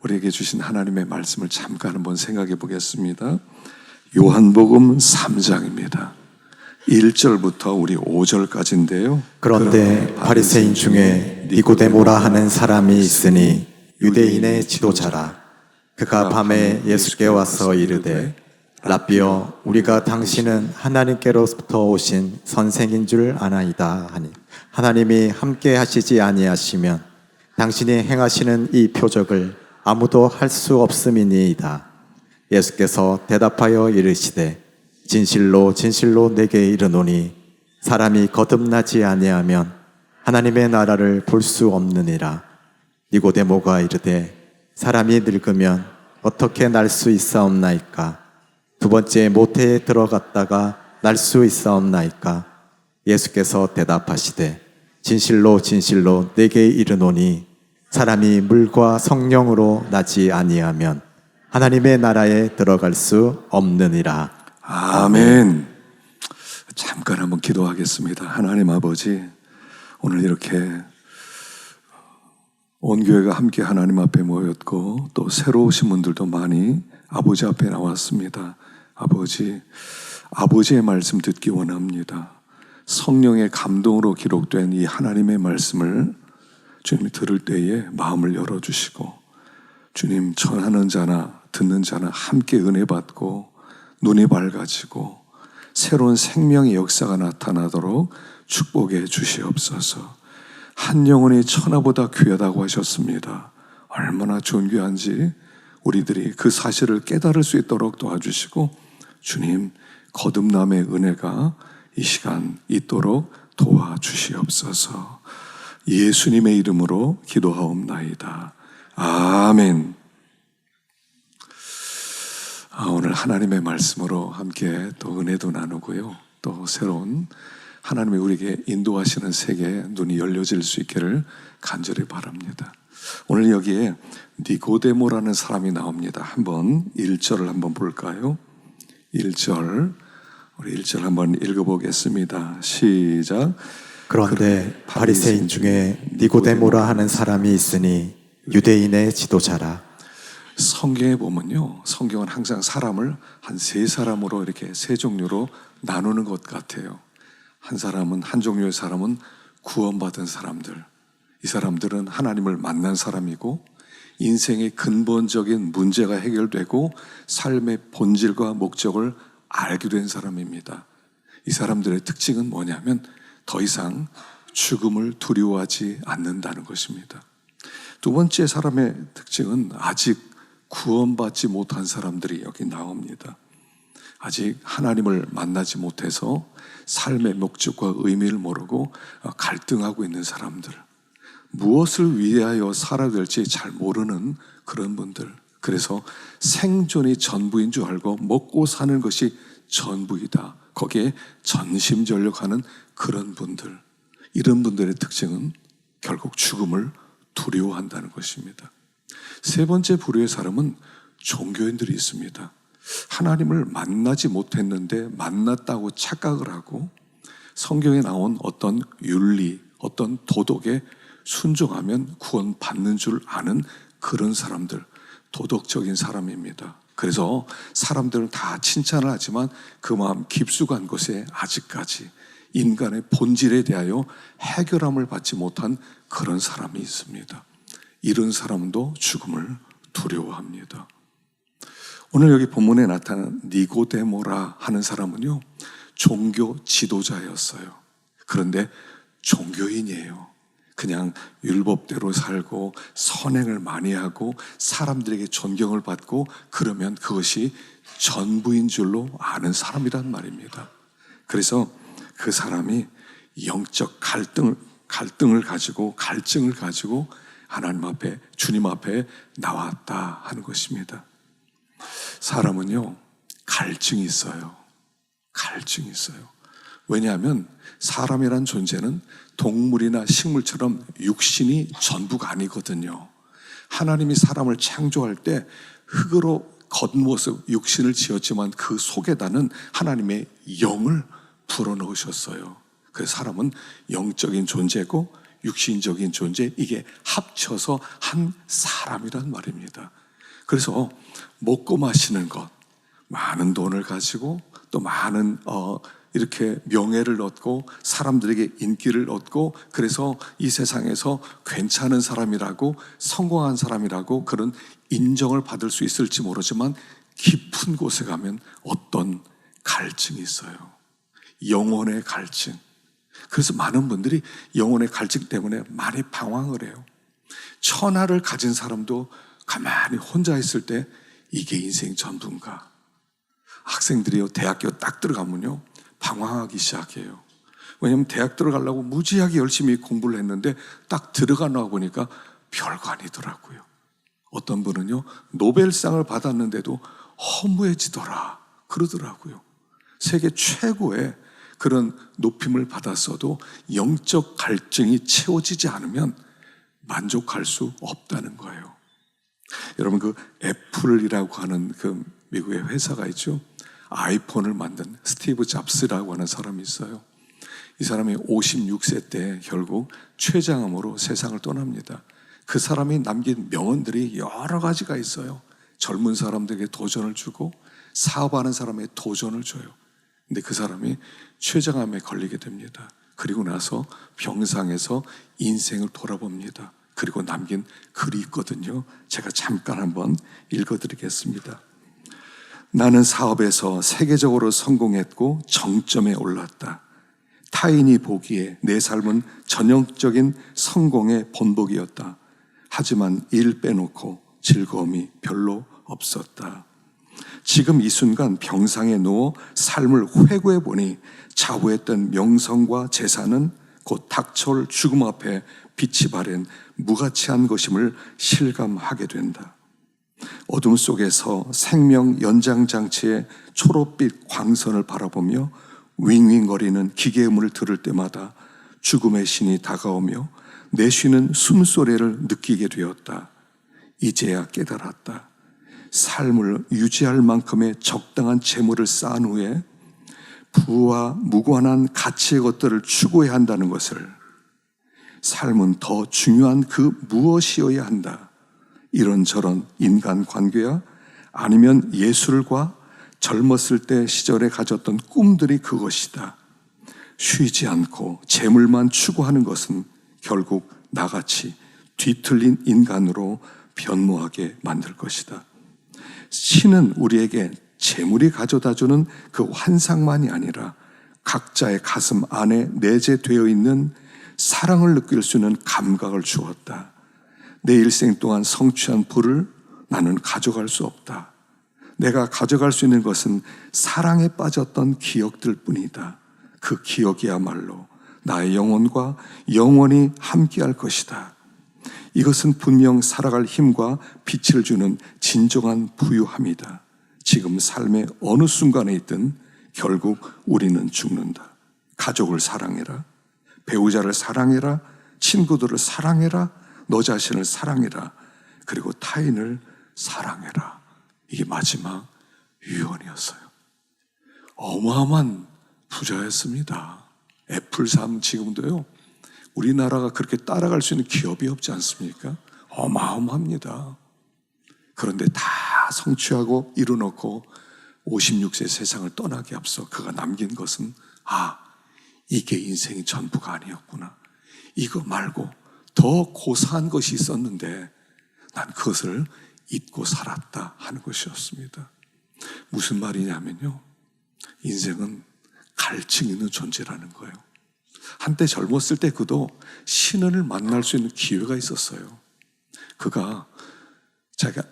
우리에게 주신 하나님의 말씀을 잠깐 한번 생각해 보겠습니다. 요한복음 3장입니다. 1절부터 우리 5절까지인데요. 그런데 바리새인 중에 니고데모라 하는 사람이 있으니 유대인의 지도자라. 그가 밤에 예수께 와서 이르되 라삐여, 우리가 당신은 하나님께로부터 오신 선생인 줄 아나이다 하니 하나님이 함께 하시지 아니하시면 당신이 행하시는 이 표적을 아무도 할 수 없음이니이다. 예수께서 대답하여 이르시되 진실로 진실로 내게 이르노니 사람이 거듭나지 아니하면 하나님의 나라를 볼 수 없느니라. 니고데모가 이르되 사람이 늙으면 어떻게 날 수 있사옵나이까? 두 번째 모태에 들어갔다가 날 수 있사옵나이까? 예수께서 대답하시되 진실로 진실로 내게 이르노니 사람이 물과 성령으로 나지 아니하면 하나님의 나라에 들어갈 수 없느니라. 아멘. 잠깐 한번 기도하겠습니다. 하나님 아버지, 오늘 이렇게 온 교회가 함께 하나님 앞에 모였고 또 새로 오신 분들도 많이 아버지 앞에 나왔습니다. 아버지의 말씀 듣기 원합니다. 성령의 감동으로 기록된 이 하나님의 말씀을 주님이 들을 때에 마음을 열어주시고, 주님, 전하는 자나 듣는 자나 함께 은혜 받고 눈이 밝아지고 새로운 생명의 역사가 나타나도록 축복해 주시옵소서. 한 영혼이 천하보다 귀하다고 하셨습니다. 얼마나 존귀한지 우리들이 그 사실을 깨달을 수 있도록 도와주시고, 주님, 거듭남의 은혜가 이 시간 있도록 도와주시옵소서. 예수님의 이름으로 기도하옵나이다. 아멘. 오늘 하나님의 말씀으로 함께 또 은혜도 나누고요, 또 새로운 하나님이 우리에게 인도하시는 세계에 눈이 열려질 수 있기를 간절히 바랍니다. 오늘 여기에 니고데모라는 사람이 나옵니다. 한번 1절을 한번 볼까요? 1절, 우리 1절 한번 읽어보겠습니다. 시작. 그런데 바리새인 중에 니고데모라 하는 사람이 있으니 유대인의 지도자라. 성경에 보면요, 성경은 항상 사람을 한 세 사람으로 이렇게 세 종류로 나누는 것 같아요. 한 종류의 사람은 구원받은 사람들. 이 사람들은 하나님을 만난 사람이고 인생의 근본적인 문제가 해결되고 삶의 본질과 목적을 알게 된 사람입니다. 이 사람들의 특징은 뭐냐면 더 이상 죽음을 두려워하지 않는다는 것입니다. 두 번째 사람의 특징은 아직 구원받지 못한 사람들이 여기 나옵니다. 아직 하나님을 만나지 못해서 삶의 목적과 의미를 모르고 갈등하고 있는 사람들, 무엇을 위하여 살아야 될지 잘 모르는 그런 분들, 그래서 생존이 전부인 줄 알고 먹고 사는 것이 전부이다, 거기에 전심전력하는 그런 분들, 이런 분들의 특징은 결국 죽음을 두려워한다는 것입니다. 세 번째 부류의 사람은 종교인들이 있습니다. 하나님을 만나지 못했는데 만났다고 착각을 하고 성경에 나온 어떤 윤리, 어떤 도덕에 순종하면 구원받는 줄 아는 그런 사람들, 도덕적인 사람입니다. 그래서 사람들은 다 칭찬을 하지만 그 마음 깊숙한 곳에 아직까지 인간의 본질에 대하여 해결함을 받지 못한 그런 사람이 있습니다. 이런 사람도 죽음을 두려워합니다. 오늘 여기 본문에 나타난 니고데모라 하는 사람은요, 종교 지도자였어요. 그런데 종교인이에요. 그냥 율법대로 살고 선행을 많이 하고 사람들에게 존경을 받고 그러면 그것이 전부인 줄로 아는 사람이란 말입니다. 그래서 그 사람이 영적 갈증을 가지고 하나님 앞에, 주님 앞에 나왔다 하는 것입니다. 사람은요, 갈증이 있어요. 왜냐하면 사람이란 존재는 동물이나 식물처럼 육신이 전부가 아니거든요. 하나님이 사람을 창조할 때 흙으로 겉모습, 육신을 지었지만 그 속에다는 하나님의 영을 불어넣으셨어요. 그래서 사람은 영적인 존재고 육신적인 존재, 이게 합쳐서 한 사람이란 말입니다. 그래서 먹고 마시는 것, 많은 돈을 가지고 또 많은 이렇게 명예를 얻고 사람들에게 인기를 얻고, 그래서 이 세상에서 괜찮은 사람이라고, 성공한 사람이라고 그런 인정을 받을 수 있을지 모르지만 깊은 곳에 가면 어떤 갈증이 있어요. 영혼의 갈증. 그래서 많은 분들이 영혼의 갈증 때문에 많이 방황을 해요. 천하를 가진 사람도 가만히 혼자 있을 때 이게 인생 전부인가? 학생들이요, 대학교 딱 들어가면요 방황하기 시작해요. 왜냐하면 대학 들어가려고 무지하게 열심히 공부를 했는데 딱 들어가 나와 보니까 별거 아니더라고요. 어떤 분은요 노벨상을 받았는데도 허무해지더라 그러더라고요. 세계 최고의 그런 높임을 받았어도 영적 갈증이 채워지지 않으면 만족할 수 없다는 거예요. 여러분, 그 애플이라고 하는 그 미국의 회사가 있죠. 아이폰을 만든 스티브 잡스라고 하는 사람이 있어요. 이 사람이 56세 때 결국 췌장암으로 세상을 떠납니다. 그 사람이 남긴 명언들이 여러 가지가 있어요. 젊은 사람들에게 도전을 주고 사업하는 사람에게 도전을 줘요. 근데 그 사람이 췌장암에 걸리게 됩니다. 그리고 나서 병상에서 인생을 돌아봅니다. 그리고 남긴 글이 있거든요. 제가 잠깐 한번 읽어드리겠습니다. 나는 사업에서 세계적으로 성공했고 정점에 올랐다. 타인이 보기에 내 삶은 전형적인 성공의 본보기였다. 하지만 일 빼놓고 즐거움이 별로 없었다. 지금 이 순간 병상에 누워 삶을 회고해 보니 자부했던 명성과 재산은 곧 닥쳐올 죽음 앞에 빛이 바랜 무가치한 것임을 실감하게 된다. 어둠 속에서 생명 연장장치의 초록빛 광선을 바라보며 윙윙거리는 기계음을 들을 때마다 죽음의 신이 다가오며 내쉬는 숨소리를 느끼게 되었다. 이제야 깨달았다. 삶을 유지할 만큼의 적당한 재물을 쌓은 후에 부와 무관한 가치의 것들을 추구해야 한다는 것을, 삶은 더 중요한 그 무엇이어야 한다. 이런저런 인간관계야 아니면 예술과 젊었을 때 시절에 가졌던 꿈들이 그것이다. 쉬지 않고 재물만 추구하는 것은 결국 나같이 뒤틀린 인간으로 변모하게 만들 것이다. 신은 우리에게 재물이 가져다주는 그 환상만이 아니라 각자의 가슴 안에 내재되어 있는 사랑을 느낄 수 있는 감각을 주었다. 내 일생 동안 성취한 부를 나는 가져갈 수 없다. 내가 가져갈 수 있는 것은 사랑에 빠졌던 기억들 뿐이다. 그 기억이야말로 나의 영혼과 영원히 함께할 것이다. 이것은 분명 살아갈 힘과 빛을 주는 진정한 부유함이다. 지금 삶의 어느 순간에 있든 결국 우리는 죽는다. 가족을 사랑해라. 배우자를 사랑해라. 친구들을 사랑해라. 너 자신을 사랑해라. 그리고 타인을 사랑해라. 이게 마지막 유언이었어요. 어마어마한 부자였습니다. 애플3 지금도요, 우리나라가 그렇게 따라갈 수 있는 기업이 없지 않습니까? 어마어마합니다. 그런데 다 성취하고 이루놓고 56세 세상을 떠나기 앞서 그가 남긴 것은, 이게 인생의 전부가 아니었구나. 이거 말고 더 고사한 것이 있었는데 난 그것을 잊고 살았다 하는 것이었습니다. 무슨 말이냐면요, 인생은 갈증 있는 존재라는 거예요. 한때 젊었을 때 그도 신을 만날 수 있는 기회가 있었어요. 그가 자기가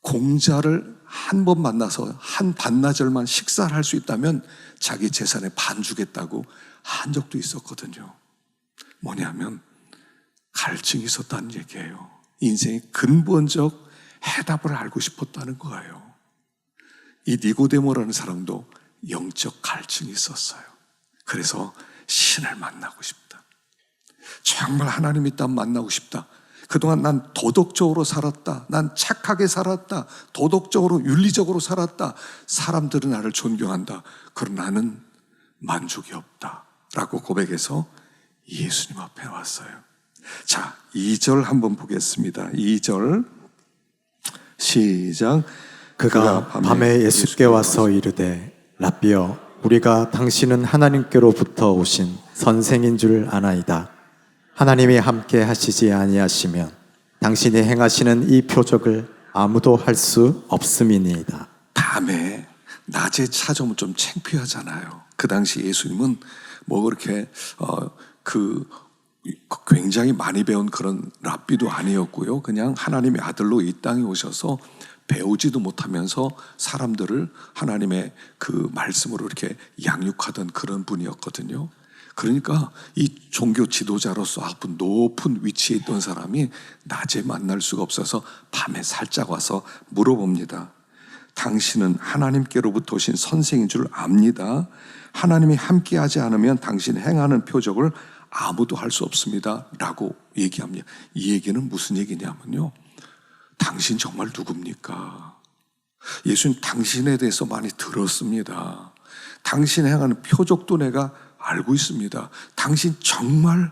공자를 한 번 만나서 한 반나절만 식사를 할 수 있다면 자기 재산의 반 주겠다고 한 적도 있었거든요. 뭐냐면 갈증이 있었다는 얘기예요. 인생의 근본적 해답을 알고 싶었다는 거예요. 이 니고데모라는 사람도 영적 갈증이 있었어요. 그래서 신을 만나고 싶다. 정말 하나님 있다면 만나고 싶다. 그동안 난 도덕적으로 살았다. 난 착하게 살았다. 도덕적으로 윤리적으로 살았다. 사람들은 나를 존경한다. 그러나 나는 만족이 없다 라고 고백해서 예수님 앞에 왔어요. 자, 2절 한번 보겠습니다. 2절 시작. 그가 밤에 예수께 와서 이르되 라삐여 우리가 당신은 하나님께로부터 오신 선생인 줄 아나이다. 하나님이 함께 하시지 아니하시면 당신이 행하시는 이 표적을 아무도 할 수 없음이니이다. 밤에 낮에 찾아오면 좀 창피하잖아요. 그 당시 예수님은 뭐 그렇게 굉장히 많이 배운 그런 랍비도 아니었고요. 그냥 하나님의 아들로 이 땅에 오셔서 배우지도 못하면서 사람들을 하나님의 그 말씀으로 이렇게 양육하던 그런 분이었거든요. 그러니까 이 종교 지도자로서 아주 높은 위치에 있던 사람이 낮에 만날 수가 없어서 밤에 살짝 와서 물어봅니다. 당신은 하나님께로부터 오신 선생인 줄 압니다. 하나님이 함께하지 않으면 당신 행하는 표적을 아무도 할 수 없습니다 라고 얘기합니다. 이 얘기는 무슨 얘기냐면요, 당신 정말 누굽니까? 예수님 당신에 대해서 많이 들었습니다. 당신이 행하는 표적도 내가 알고 있습니다. 당신 정말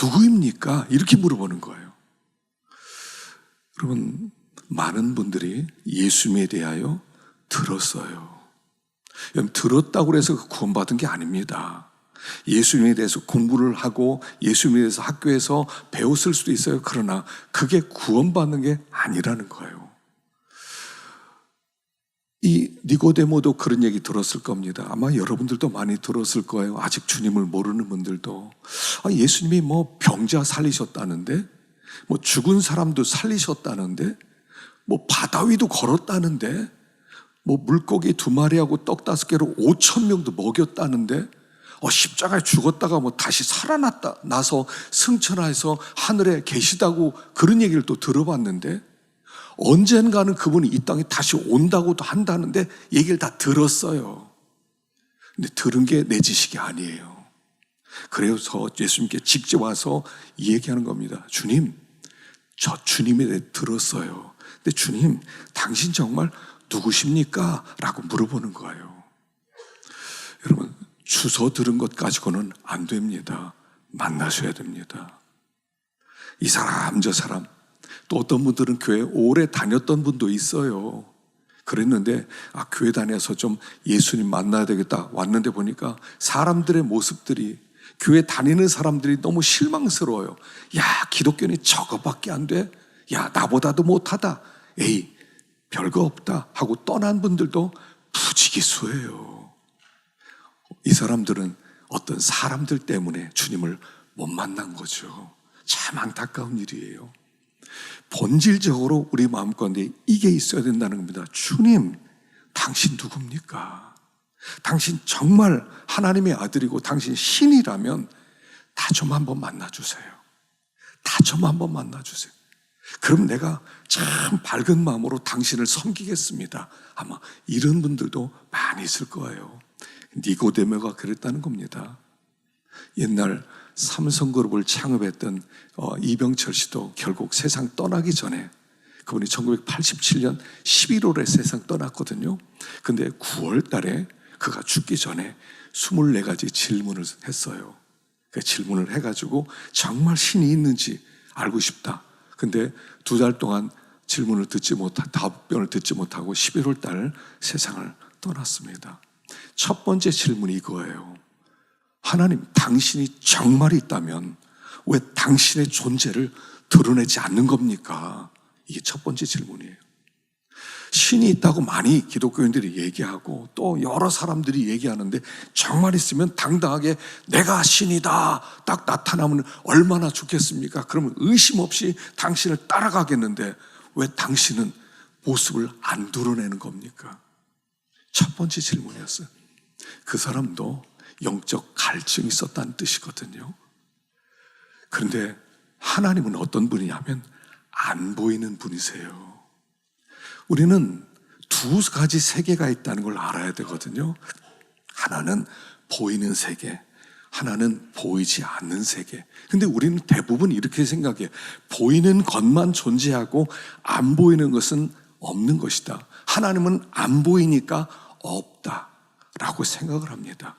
누구입니까? 이렇게 물어보는 거예요. 여러분, 많은 분들이 예수님에 대하여 들었어요. 들었다고 해서 구원받은 게 아닙니다. 예수님에 대해서 공부를 하고 예수님에 대해서 학교에서 배웠을 수도 있어요. 그러나 그게 구원받는 게 아니라는 거예요. 이 니고데모도 그런 얘기 들었을 겁니다. 아마 여러분들도 많이 들었을 거예요. 아직 주님을 모르는 분들도. 예수님이 뭐 병자 살리셨다는데, 뭐 죽은 사람도 살리셨다는데, 뭐 바다 위도 걸었다는데, 뭐 물고기 2마리하고 떡 5개로 5,000명도 먹였다는데, 십자가에 죽었다가 뭐 다시 살아났다 나서 승천해서 하늘에 계시다고 그런 얘기를 또 들어봤는데, 언젠가는 그분이 이 땅에 다시 온다고도 한다는데 얘기를 다 들었어요. 근데 들은 게 내 지식이 아니에요. 그래서 예수님께 직접 와서 얘기하는 겁니다. 주님, 저 주님에 대해 들었어요. 근데 주님, 당신 정말 누구십니까? 라고 물어보는 거예요. 여러분, 주소 들은 것 가지고는 안 됩니다. 만나셔야 됩니다. 이 사람 저 사람, 또 어떤 분들은 교회 오래 다녔던 분도 있어요. 그랬는데 교회 다녀서 좀 예수님 만나야 되겠다 왔는데 보니까 사람들의 모습들이, 교회 다니는 사람들이 너무 실망스러워요. 야, 기독교는 저거밖에 안 돼? 야, 나보다도 못하다. 에이, 별거 없다 하고 떠난 분들도 부지기수예요. 이 사람들은 어떤 사람들 때문에 주님을 못 만난 거죠. 참 안타까운 일이에요. 본질적으로 우리 마음 가운데 이게 있어야 된다는 겁니다. 주님, 당신 누굽니까? 당신 정말 하나님의 아들이고 당신 신이라면 나 좀 한번 만나주세요. 나 좀 한번 만나주세요. 그럼 내가 참 밝은 마음으로 당신을 섬기겠습니다. 아마 이런 분들도 많이 있을 거예요. 니고데모가 그랬다는 겁니다. 옛날 삼성그룹을 창업했던 이병철 씨도 결국 세상 떠나기 전에, 그분이 1987년 11월에 세상 떠났거든요. 근데 9월 달에 그가 죽기 전에 24가지 질문을 했어요. 그 질문을 해가지고 정말 신이 있는지 알고 싶다. 근데 2달 동안 질문을 답변을 듣지 못하고 11월 달 세상을 떠났습니다. 첫 번째 질문이 이거예요. 하나님, 당신이 정말 있다면 왜 당신의 존재를 드러내지 않는 겁니까? 이게 첫 번째 질문이에요. 신이 있다고 많이 기독교인들이 얘기하고 또 여러 사람들이 얘기하는데, 정말 있으면 당당하게 내가 신이다 딱 나타나면 얼마나 좋겠습니까? 그러면 의심 없이 당신을 따라가겠는데 왜 당신은 모습을 안 드러내는 겁니까? 첫 번째 질문이었어요. 그 사람도 영적 갈증이 있었다는 뜻이거든요. 그런데 하나님은 어떤 분이냐면 안 보이는 분이세요. 우리는 2가지 세계가 있다는 걸 알아야 되거든요. 하나는 보이는 세계, 하나는 보이지 않는 세계. 근데 우리는 대부분 이렇게 생각해요. 보이는 것만 존재하고 안 보이는 것은 없는 것이다. 하나님은 안 보이니까 없다라고 생각을 합니다.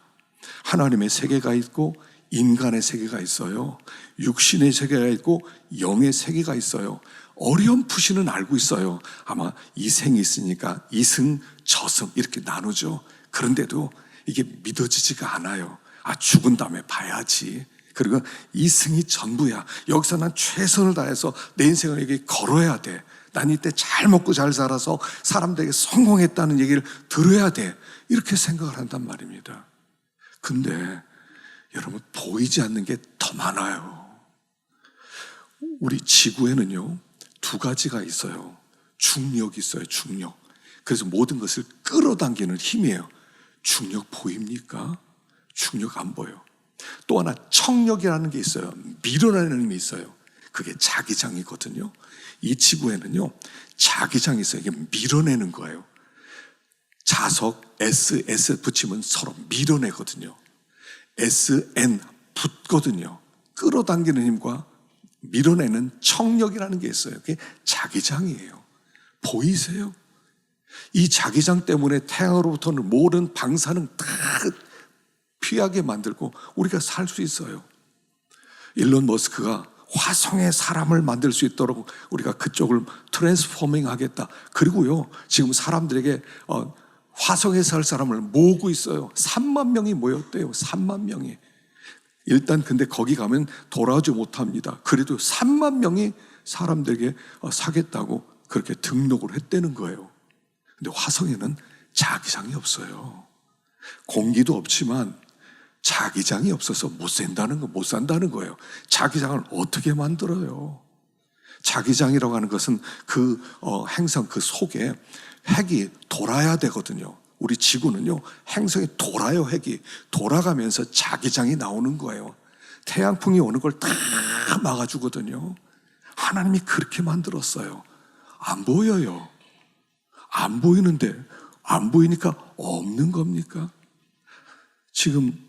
하나님의 세계가 있고 인간의 세계가 있어요. 육신의 세계가 있고 영의 세계가 있어요. 어렴풋이는 알고 있어요. 아마 이생이 있으니까 이승, 저승 이렇게 나누죠. 그런데도 이게 믿어지지가 않아요. 죽은 다음에 봐야지. 그리고 이승이 전부야. 여기서 난 최선을 다해서 내 인생을 여기 걸어야 돼. 난 이때 잘 먹고 잘 살아서 사람들에게 성공했다는 얘기를 들어야 돼. 이렇게 생각을 한단 말입니다. 근데 여러분, 보이지 않는 게 더 많아요. 우리 지구에는요, 두 가지가 있어요. 중력이 있어요, 중력. 그래서 모든 것을 끌어당기는 힘이에요. 중력 보입니까? 중력 안 보여. 또 하나 청력이라는 게 있어요. 밀어내는 힘이 있어요. 그게 자기장이거든요. 이 지구에는요, 자기장이 있어요. 이게 밀어내는 거예요. 자석 S 붙이면 서로 밀어내거든요. SN 붙거든요. 끌어당기는 힘과 밀어내는 청력이라는 게 있어요. 그게 자기장이에요. 보이세요? 이 자기장 때문에 태양으로부터는 모든 방사능 다 피하게 만들고 우리가 살 수 있어요. 일론 머스크가 화성에 사람을 만들 수 있도록 우리가 그쪽을 트랜스포밍 하겠다. 그리고요, 지금 사람들에게 화성에 살 사람을 모으고 있어요. 3만 명이 모였대요. 3만 명이. 일단 근데 거기 가면 돌아오지 못합니다. 그래도 3만 명이 사람들에게 사겠다고 그렇게 등록을 했다는 거예요. 근데 화성에는 자기장이 없어요. 공기도 없지만 자기장이 없어서 못 산다는 거예요. 자기장을 어떻게 만들어요? 자기장이라고 하는 것은 그 행성 그 속에 핵이 돌아야 되거든요. 우리 지구는요, 행성이 돌아요. 핵이 돌아가면서 자기장이 나오는 거예요. 태양풍이 오는 걸 다 막아주거든요. 하나님이 그렇게 만들었어요. 안 보여요. 안 보이는데 안 보이니까 없는 겁니까? 지금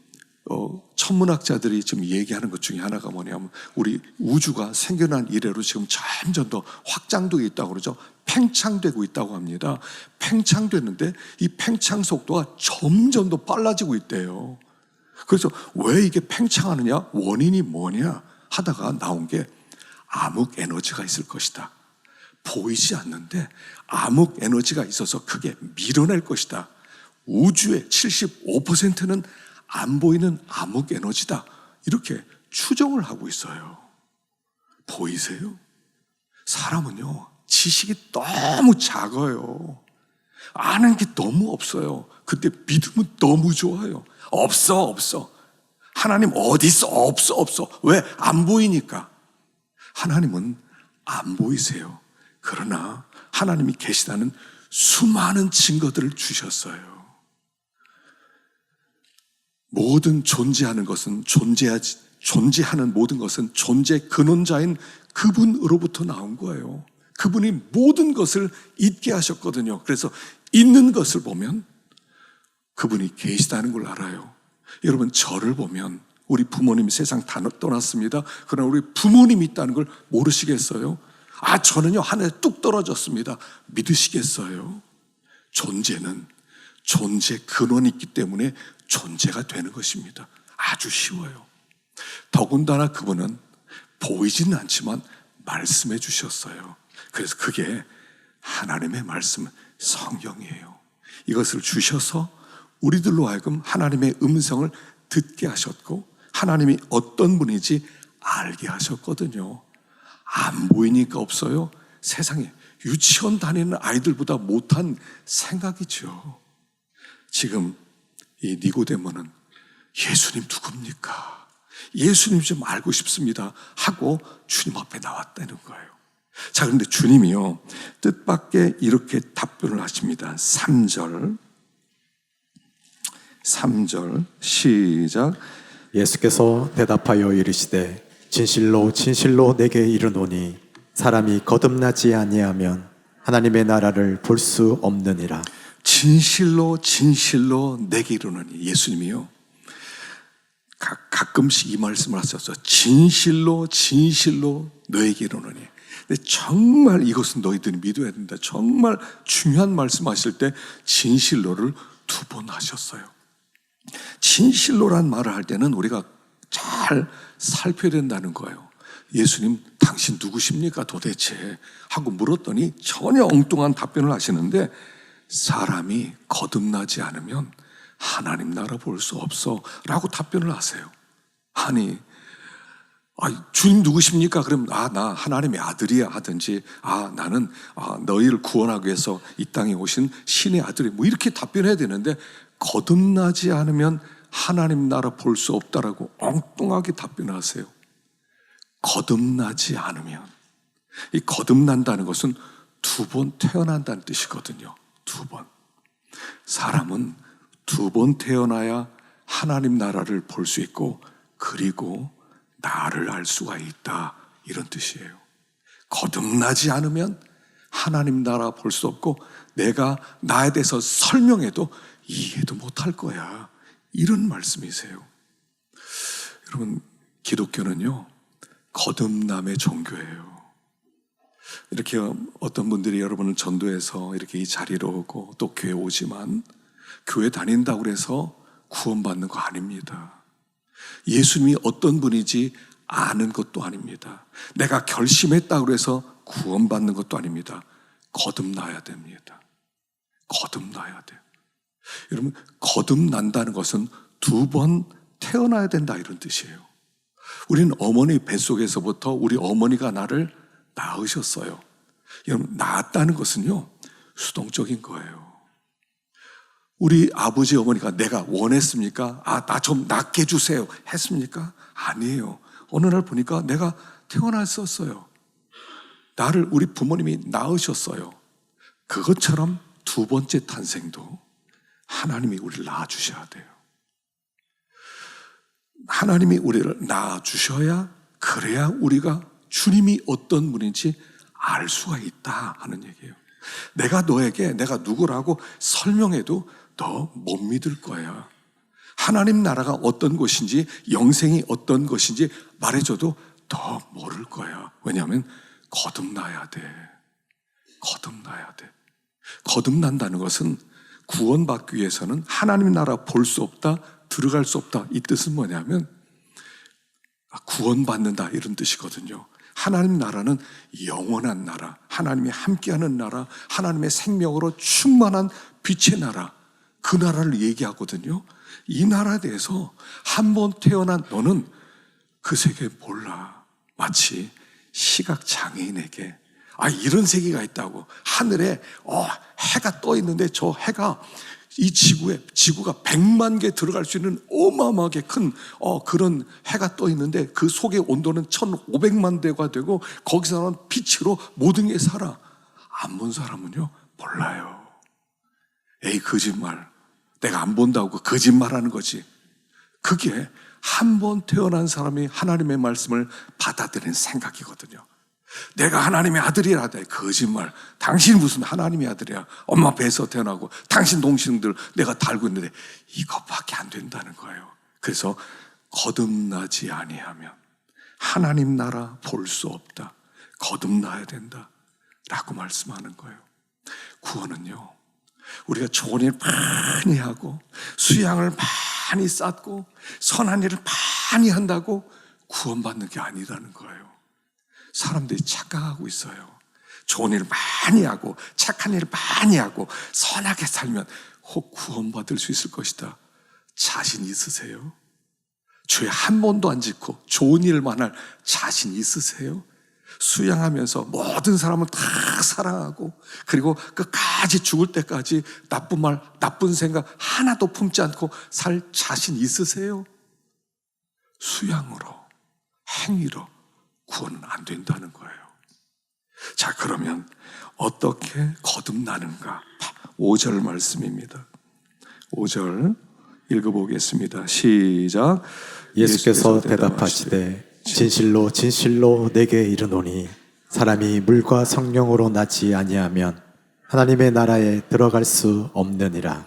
천문학자들이 지금 얘기하는 것 중에 하나가 뭐냐면, 우리 우주가 생겨난 이래로 지금 점점 더 확장되고 있다고 그러죠. 팽창되고 있다고 합니다. 팽창됐는데 이 팽창 속도가 점점 더 빨라지고 있대요. 그래서 왜 이게 팽창하느냐, 원인이 뭐냐 하다가 나온 게 암흑 에너지가 있을 것이다. 보이지 않는데 암흑 에너지가 있어서 그게 밀어낼 것이다. 우주의 75%는 안 보이는 암흑 에너지다. 이렇게 추정을 하고 있어요. 보이세요? 사람은요, 지식이 너무 작아요. 아는 게 너무 없어요. 그때 믿음은 너무 좋아요. 없어. 하나님 어디 있어? 없어. 왜? 안 보이니까. 하나님은 안 보이세요. 그러나 하나님이 계시다는 수많은 증거들을 주셨어요. 모든 존재하는 것은 존재하는 모든 것은 존재 근원자인 그분으로부터 나온 거예요. 그분이 모든 것을 있게 하셨거든요. 그래서 있는 것을 보면 그분이 계시다는 걸 알아요. 여러분, 저를 보면 우리 부모님이 세상 다 떠났습니다. 그러나 우리 부모님이 있다는 걸 모르시겠어요? 저는요, 하늘에 뚝 떨어졌습니다. 믿으시겠어요? 존재는 존재 근원이 있기 때문에 존재가 되는 것입니다. 아주 쉬워요. 더군다나 그분은 보이지는 않지만 말씀해 주셨어요. 그래서 그게 하나님의 말씀, 성경이에요. 이것을 주셔서 우리들로 하여금 하나님의 음성을 듣게 하셨고, 하나님이 어떤 분인지 알게 하셨거든요. 안 보이니까 없어요. 세상에 유치원 다니는 아이들보다 못한 생각이죠. 지금 이 니고데모는 예수님 누굽니까? 예수님 좀 알고 싶습니다 하고 주님 앞에 나왔다는 거예요. 자, 그런데 주님이요, 뜻밖의 이렇게 답변을 하십니다. 3절 시작. 예수께서 대답하여 이르시되 진실로 진실로 내게 이르노니 사람이 거듭나지 아니하면 하나님의 나라를 볼 수 없느니라. 진실로 내게 이르노니. 예수님이요, 가끔씩 이 말씀을 하셔서 진실로 너에게 이르노니. 근데 정말 이것은 너희들이 믿어야 된다. 정말 중요한 말씀하실 때 진실로를 2번 하셨어요. 진실로란 말을 할 때는 우리가 잘 살펴야 된다는 거예요. 예수님, 당신 누구십니까 도대체? 하고 물었더니 전혀 엉뚱한 답변을 하시는데, 사람이 거듭나지 않으면 하나님 나라 볼 수 없어 라고 답변을 하세요. 아니, 주님 누구십니까? 그럼 나 하나님의 아들이야 하든지, 나는 너희를 구원하기 위해서 이 땅에 오신 신의 아들이, 뭐 이렇게 답변해야 되는데, 거듭나지 않으면 하나님 나라 볼 수 없다라고 엉뚱하게 답변하세요. 거듭나지 않으면, 이 거듭난다는 것은 2번 태어난다는 뜻이거든요. 2번. 사람은 2번 태어나야 하나님 나라를 볼 수 있고, 그리고 나를 알 수가 있다, 이런 뜻이에요. 거듭나지 않으면 하나님 나라 볼 수 없고, 내가 나에 대해서 설명해도 이해도 못할 거야, 이런 말씀이세요. 여러분, 기독교는요 거듭남의 종교예요. 이렇게 어떤 분들이 여러분을 전도해서 이렇게 이 자리로 오고 또 교회 오지만, 교회 다닌다고 해서 구원받는 거 아닙니다. 예수님이 어떤 분인지 아는 것도 아닙니다. 내가 결심했다고 해서 구원받는 것도 아닙니다. 거듭나야 됩니다. 거듭나야 돼요. 여러분, 거듭난다는 것은 2번 태어나야 된다, 이런 뜻이에요. 우리는 어머니 뱃속에서부터 우리 어머니가 나를 낳으셨어요. 여러분, 낳았다는 것은요 수동적인 거예요. 우리 아버지 어머니가 내가 원했습니까? 나 좀 낳게 해주세요 했습니까? 아니에요. 어느 날 보니까 내가 태어났었어요. 나를 우리 부모님이 낳으셨어요. 그것처럼 2번째 탄생도 하나님이 우리를 낳아주셔야 돼요. 하나님이 우리를 낳아주셔야, 그래야 우리가 주님이 어떤 분인지 알 수가 있다 하는 얘기예요. 내가 너에게 내가 누구라고 설명해도 너 못 믿을 거야. 하나님 나라가 어떤 곳인지, 영생이 어떤 것인지 말해줘도 더 모를 거야. 왜냐하면 거듭나야 돼. 거듭나야 돼. 거듭난다는 것은 구원받기 위해서는 하나님 나라 볼 수 없다, 들어갈 수 없다, 이 뜻은 뭐냐면 구원받는다, 이런 뜻이거든요. 하나님 나라는 영원한 나라, 하나님이 함께하는 나라, 하나님의 생명으로 충만한 빛의 나라, 그 나라를 얘기하거든요. 이 나라에 대해서 한 번 태어난 너는 그 세계 몰라. 마치 시각장애인에게 이런 세계가 있다고, 하늘에 해가 떠 있는데 저 해가 이 지구가 100만 개 들어갈 수 있는 어마어마하게 큰 그런 해가 떠 있는데, 그 속의 온도는 1500만 대가 되고 거기서는 빛으로 모든 게 살아. 안 본 사람은요 몰라요. 에이, 거짓말. 내가 안 본다고 거짓말하는 거지. 그게 한 번 태어난 사람이 하나님의 말씀을 받아들이는 생각이거든요. 내가 하나님의 아들이라 돼. 거짓말. 당신 무슨 하나님의 아들이야. 엄마 배에서 태어나고 당신 동생들 내가 달고 있는데 이것밖에 안 된다는 거예요. 그래서 거듭나지 아니하면 하나님 나라 볼 수 없다. 거듭나야 된다 라고 말씀하는 거예요. 구원은요, 우리가 좋은 일 많이 하고 수양을 많이 쌓고 선한 일을 많이 한다고 구원받는 게 아니라는 거예요. 사람들이 착각하고 있어요. 좋은 일 많이 하고 착한 일 많이 하고 선하게 살면 혹 구원받을 수 있을 것이다. 자신 있으세요? 죄 한 번도 안 짓고 좋은 일만 할 자신 있으세요? 수양하면서 모든 사람을 다 사랑하고, 그리고 끝까지 죽을 때까지 나쁜 말, 나쁜 생각 하나도 품지 않고 살 자신 있으세요? 수양으로, 행위로 구원은 안 된다는 거예요. 자, 그러면 어떻게 거듭나는가? 5절 말씀입니다. 5절 읽어보겠습니다. 시작. 예수께서 대답하시되 진실로 진실로 내게 이르노니 사람이 물과 성령으로 나지 아니하면 하나님의 나라에 들어갈 수 없느니라.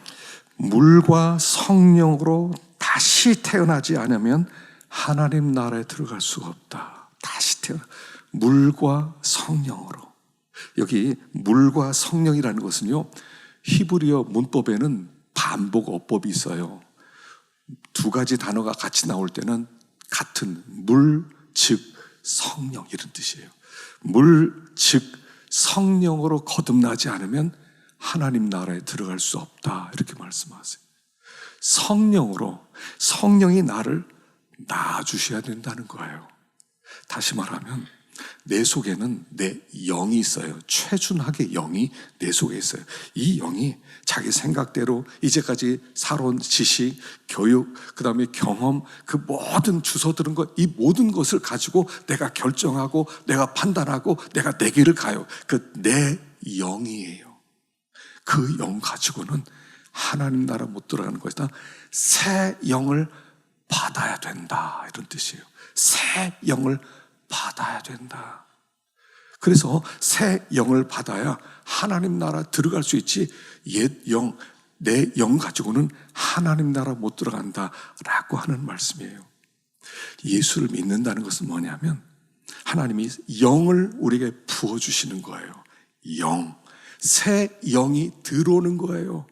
물과 성령으로 다시 태어나지 않으면 하나님 나라에 들어갈 수가 없다. 다시 태어나. 물과 성령으로. 여기 물과 성령이라는 것은요, 히브리어 문법에는 반복 어법이 있어요. 2가지 단어가 같이 나올 때는 같은 물, 즉 성령, 이런 뜻이에요. 물, 즉 성령으로 거듭나지 않으면 하나님 나라에 들어갈 수 없다, 이렇게 말씀하세요. 성령으로, 성령이 나를 낳아주셔야 된다는 거예요. 다시 말하면 내 속에는 내 영이 있어요. 최준하게 영이 내 속에 있어요. 이 영이 자기 생각대로 이제까지 살아온 지식, 교육, 그 다음에 경험, 그 모든 주워 들은 것, 이 모든 것을 가지고 내가 결정하고 내가 판단하고 내가 내 길을 가요. 그 내 영이에요. 그 영 가지고는 하나님 나라 못 들어가는 것이다. 새 영을 받아야 된다, 이런 뜻이에요. 새 영을 받아야 된다. 그래서 새 영을 받아야 하나님 나라 들어갈 수 있지, 옛 영, 내 영 가지고는 하나님 나라 못 들어간다라고 하는 말씀이에요. 예수를 믿는다는 것은 뭐냐면 하나님이 영을 우리에게 부어주시는 거예요. 영, 새 영이 들어오는 거예요.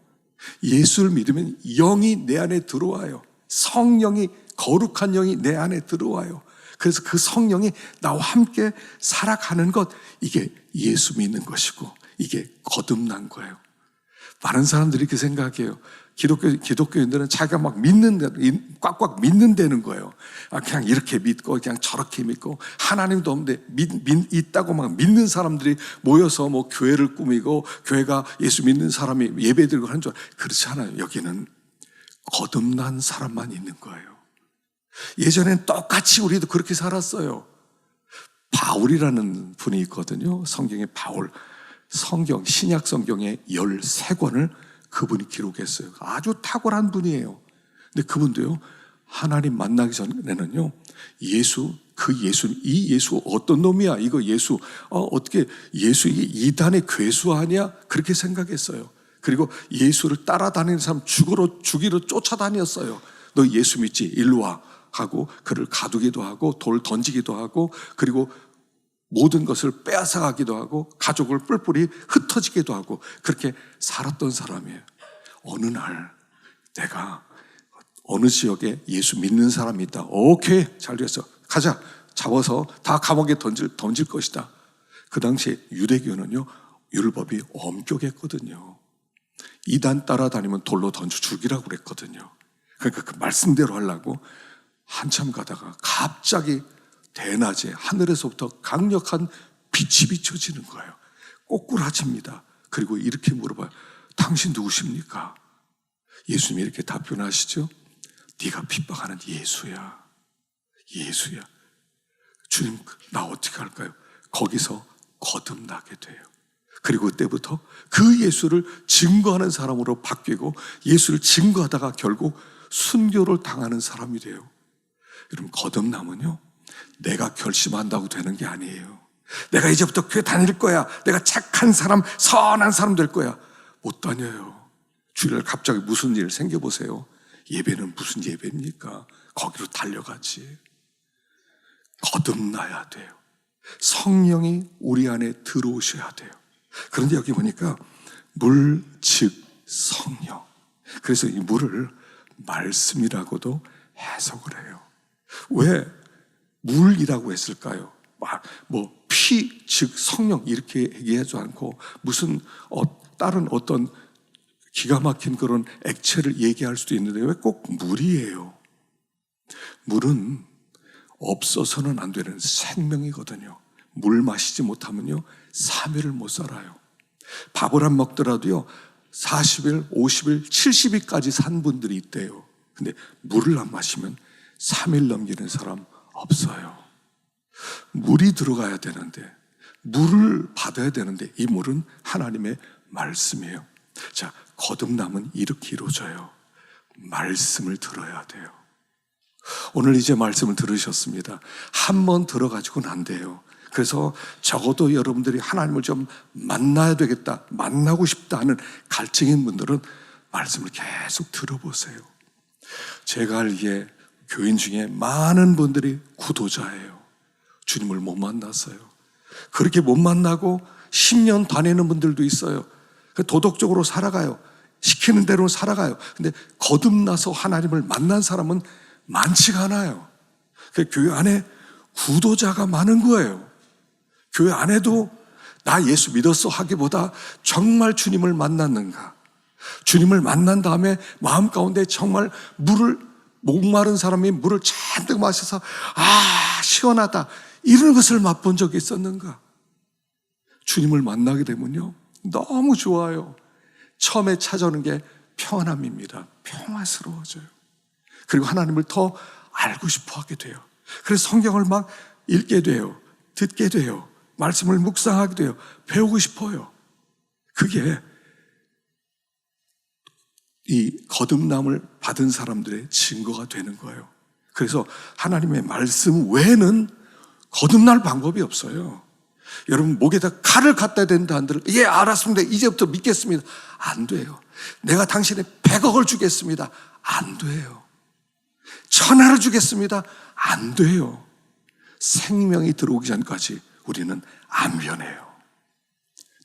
예수를 믿으면 영이 내 안에 들어와요. 성령이, 거룩한 영이 내 안에 들어와요. 그래서 그 성령이 나와 함께 살아가는 것, 이게 예수 믿는 것이고 이게 거듭난 거예요. 많은 사람들이 이렇게 생각해요. 기독교인들은 자기가 막 꽉꽉 믿는다는 거예요. 그냥 이렇게 믿고 그냥 저렇게 믿고 하나님도 없는데 있다고 막 믿는 사람들이 모여서 뭐 교회를 꾸미고 교회가 예수 믿는 사람이 예배드리고 하는 줄. 그렇지 않아요. 여기는 거듭난 사람만 있는 거예요. 예전엔 똑같이 우리도 그렇게 살았어요. 바울이라는 분이 있거든요. 성경에 바울, 성경, 신약 성경의 13권을 그분이 기록했어요. 아주 탁월한 분이에요. 근데 그분도요, 하나님 만나기 전에는요, 이 예수 어떤 놈이야? 이거 예수, 어떻게 예수 이게 이단의 괴수 아니야? 그렇게 생각했어요. 그리고 예수를 따라다니는 사람 죽이러 쫓아다녔어요. 너 예수 믿지? 일로 와. 하고 그를 가두기도 하고 돌 던지기도 하고 그리고 모든 것을 빼앗아가기도 하고 가족을 뿔뿔이 흩어지기도 하고 그렇게 살았던 사람이에요. 어느 날 내가 어느 지역에 예수 믿는 사람이 있다. 오케이, 잘 됐어. 가자. 잡아서 다 감옥에 던질 것이다. 그 당시에 유대교는요, 율법이 엄격했거든요. 이단 따라다니면 돌로 던져 죽이라고 그랬거든요. 그러니까 그 말씀대로 하려고 한참 가다가 갑자기 대낮에 하늘에서부터 강력한 빛이 비춰지는 거예요. 꼬꾸라집니다. 그리고 이렇게 물어봐요. 당신 누구십니까? 예수님이 이렇게 답변하시죠. 네가 핍박하는 예수야. 예수야. 주님, 나 어떻게 할까요? 거기서 거듭나게 돼요. 그리고 그때부터 그 예수를 증거하는 사람으로 바뀌고 예수를 증거하다가 결국 순교를 당하는 사람이 돼요. 여러분, 거듭남은요, 내가 결심한다고 되는 게 아니에요. 내가 이제부터 교회 다닐 거야. 내가 착한 사람, 선한 사람 될 거야. 못 다녀요. 주일 갑자기 무슨 일 생겨보세요. 예배는 무슨 예배입니까? 거기로 달려가지. 거듭나야 돼요. 성령이 우리 안에 들어오셔야 돼요. 그런데 여기 보니까 물, 즉 성령. 그래서 이 물을 말씀이라고도 해석을 해요. 왜 물이라고 했을까요? 피, 즉 성령 이렇게 얘기하지 않고 무슨 다른 어떤 기가 막힌 그런 액체를 얘기할 수도 있는데 왜 꼭 물이에요? 물은 없어서는 안 되는 생명이거든요. 물 마시지 못하면요 3일을 못 살아요. 밥을 안 먹더라도요 40일, 50일, 70일까지 산 분들이 있대요. 근데 물을 안 마시면 3일 넘기는 사람 없어요. 물이 들어가야 되는데, 물을 받아야 되는데 이 물은 하나님의 말씀이에요. 자, 거듭남은 이렇게 이루어져요. 말씀을 들어야 돼요. 오늘 이제 말씀을 들으셨습니다. 한 번 들어가지고는 안 돼요. 그래서 적어도 여러분들이 하나님을 좀 만나야 되겠다, 만나고 싶다 하는 갈증인 분들은 말씀을 계속 들어보세요. 제가 알기에 교인 중에 많은 분들이 구도자예요. 주님을 못 만났어요. 그렇게 못 만나고 10년 다니는 분들도 있어요. 도덕적으로 살아가요. 시키는 대로 살아가요. 근데 거듭나서 하나님을 만난 사람은 많지가 않아요. 그 교회 안에 구도자가 많은 거예요. 교회 안에도 나 예수 믿었어 하기보다 정말 주님을 만났는가, 주님을 만난 다음에 마음 가운데 정말 목마른 사람이 물을 잔뜩 마셔서 시원하다 이런 것을 맛본 적이 있었는가. 주님을 만나게 되면요 너무 좋아요. 처음에 찾아오는 게 평안함입니다. 평화스러워져요. 그리고 하나님을 더 알고 싶어 하게 돼요. 그래서 성경을 막 읽게 돼요. 듣게 돼요. 말씀을 묵상하게 돼요. 배우고 싶어요. 그게 이 거듭남을 받은 사람들의 증거가 되는 거예요. 그래서 하나님의 말씀 외에는 거듭날 방법이 없어요. 여러분 목에다 칼을 갖다 댄다 한들 예 알았습니다. 이제부터 믿겠습니다. 안 돼요. 내가 당신의 100억을 주겠습니다. 안 돼요. 1000회를 주겠습니다. 안 돼요. 생명이 들어오기 전까지 우리는 안 변해요.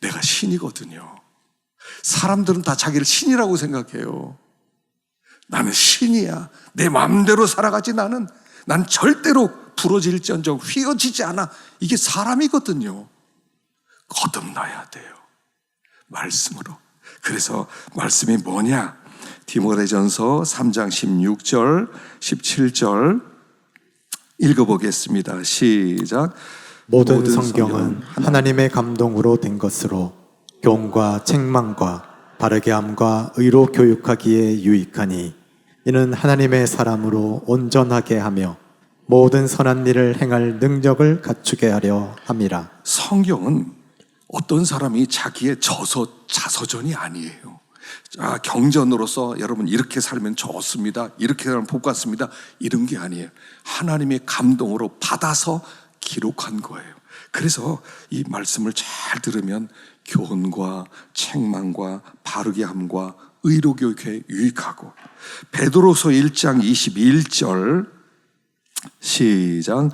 내가 신이거든요. 사람들은 다 자기를 신이라고 생각해요. 나는 신이야. 내 마음대로 살아가지 난 절대로 부러질지언정 휘어지지 않아. 이게 사람이거든요. 거듭나야 돼요. 말씀으로. 그래서 말씀이 뭐냐? 디모데전서 3장 16절, 17절 읽어보겠습니다. 시작. 모든 성경은 하나님의 감동으로 된 것으로 교훈과 책망과 바르게 함과 의로 교육하기에 유익하니 이는 하나님의 사람으로 온전하게 하며 모든 선한 일을 행할 능력을 갖추게 하려 함이라. 성경은 어떤 사람이 자기의 자서전이 아니에요. 경전으로서 여러분 이렇게 살면 좋습니다. 이렇게 살면 복 같습니다. 이런 게 아니에요. 하나님의 감동으로 받아서 기록한 거예요. 그래서 이 말씀을 잘 들으면 교훈과 책망과 바르게 함과 의로 교육에 유익하고, 베드로서 1장 21절 시작.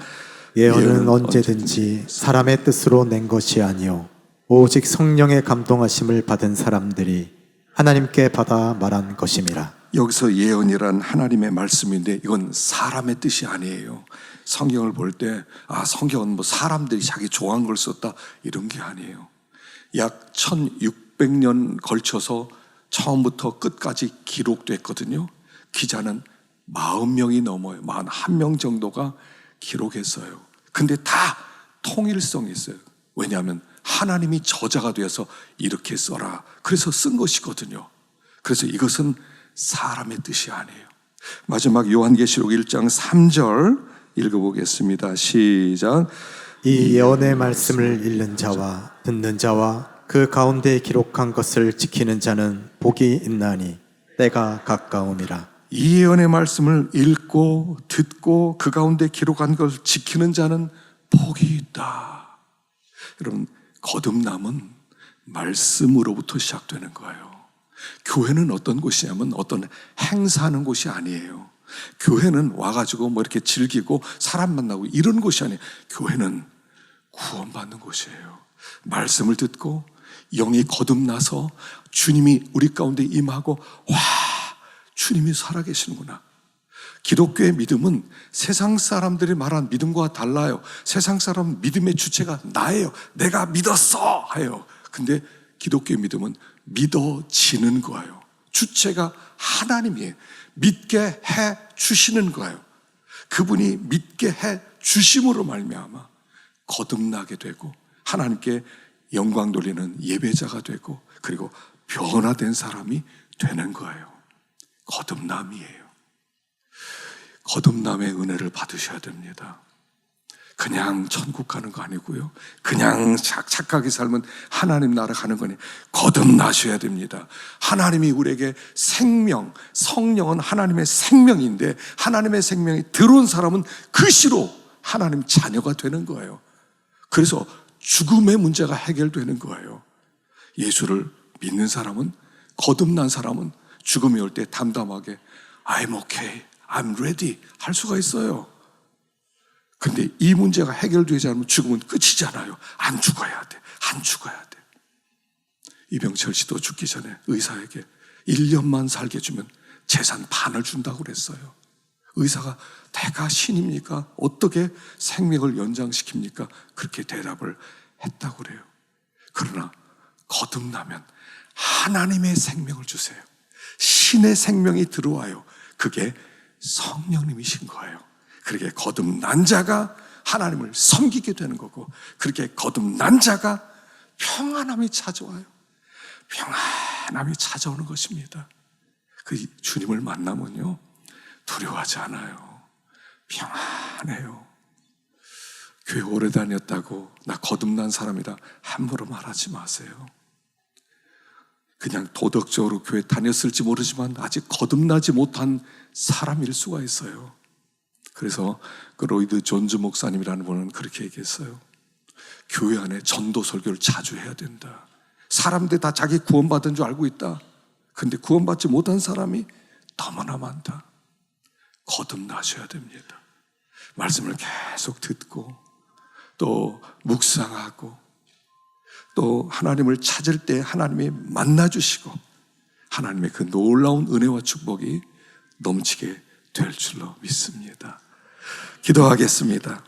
예언은 언제든지 사람의 뜻으로 낸 것이 아니요 오직 성령의 감동하심을 받은 사람들이 하나님께 받아 말한 것임이라. 여기서 예언이란 하나님의 말씀인데 이건 사람의 뜻이 아니에요. 성경을 볼 때 성경은 뭐 사람들이 자기 좋아한 걸 썼다 이런 게 아니에요. 약 1600년 걸쳐서 처음부터 끝까지 기록됐거든요. 기자는 40명이 넘어요. 41명 정도가 기록했어요. 근데 다 통일성이 있어요. 왜냐하면 하나님이 저자가 되어서 이렇게 써라 그래서 쓴 것이거든요. 그래서 이것은 사람의 뜻이 아니에요. 마지막 요한계시록 1장 3절 읽어보겠습니다. 시작. 이 예언의 말씀을 읽는 자와 듣는 자와 그 가운데 기록한 것을 지키는 자는 복이 있나니 때가 가까움이라. 이 예언의 말씀을 읽고 듣고 그 가운데 기록한 것을 지키는 자는 복이 있다. 여러분 거듭남은 말씀으로부터 시작되는 거예요. 교회는 어떤 곳이냐면 어떤 행사하는 곳이 아니에요. 교회는 와가지고 뭐 이렇게 즐기고 사람 만나고 이런 곳이 아니에요. 교회는 구원받는 곳이에요. 말씀을 듣고 영이 거듭나서 주님이 우리 가운데 임하고 와 주님이 살아계시는구나. 기독교의 믿음은 세상 사람들이 말한 믿음과 달라요. 세상 사람 믿음의 주체가 나예요. 내가 믿었어 해요. 근데 기독교의 믿음은 믿어지는 거예요. 주체가 하나님이에요. 믿게 해 주시는 거예요. 그분이 믿게 해 주심으로 말미암아 거듭나게 되고 하나님께 영광 돌리는 예배자가 되고 그리고 변화된 사람이 되는 거예요. 거듭남이에요. 거듭남의 은혜를 받으셔야 됩니다. 그냥 천국 가는 거 아니고요. 그냥 착하게 살면 하나님 나라 가는 거니 거듭나셔야 됩니다. 하나님이 우리에게 생명, 성령은 하나님의 생명인데 하나님의 생명이 들어온 사람은 그 시로 하나님 자녀가 되는 거예요. 그래서 죽음의 문제가 해결되는 거예요. 예수를 믿는 사람은, 거듭난 사람은 죽음이 올 때 담담하게 I'm okay, I'm ready 할 수가 있어요. 근데 이 문제가 해결되지 않으면 죽음은 끝이잖아요. 안 죽어야 돼. 안 죽어야 돼. 이병철 씨도 죽기 전에 의사에게 1년만 살게 해주면 재산 반을 준다고 그랬어요. 의사가 내가 신입니까? 어떻게 생명을 연장시킵니까? 그렇게 대답을 했다고 그래요. 그러나 거듭나면 하나님의 생명을 주세요. 신의 생명이 들어와요. 그게 성령님이신 거예요. 그렇게 거듭난 자가 하나님을 섬기게 되는 거고, 그렇게 거듭난 자가 평안함이 찾아와요. 평안함이 찾아오는 것입니다. 그 주님을 만나면요, 두려워하지 않아요. 평안해요. 교회 오래 다녔다고 나 거듭난 사람이라 함부로 말하지 마세요. 그냥 도덕적으로 교회 다녔을지 모르지만 아직 거듭나지 못한 사람일 수가 있어요. 그래서 그 로이드 존즈 목사님이라는 분은 그렇게 얘기했어요. 교회 안에 전도 설교를 자주 해야 된다. 사람들 다 자기 구원받은 줄 알고 있다. 근데 구원받지 못한 사람이 너무나 많다. 거듭나셔야 됩니다. 말씀을 계속 듣고 또 묵상하고 또 하나님을 찾을 때 하나님이 만나주시고 하나님의 그 놀라운 은혜와 축복이 넘치게 될 줄로 믿습니다. 기도하겠습니다.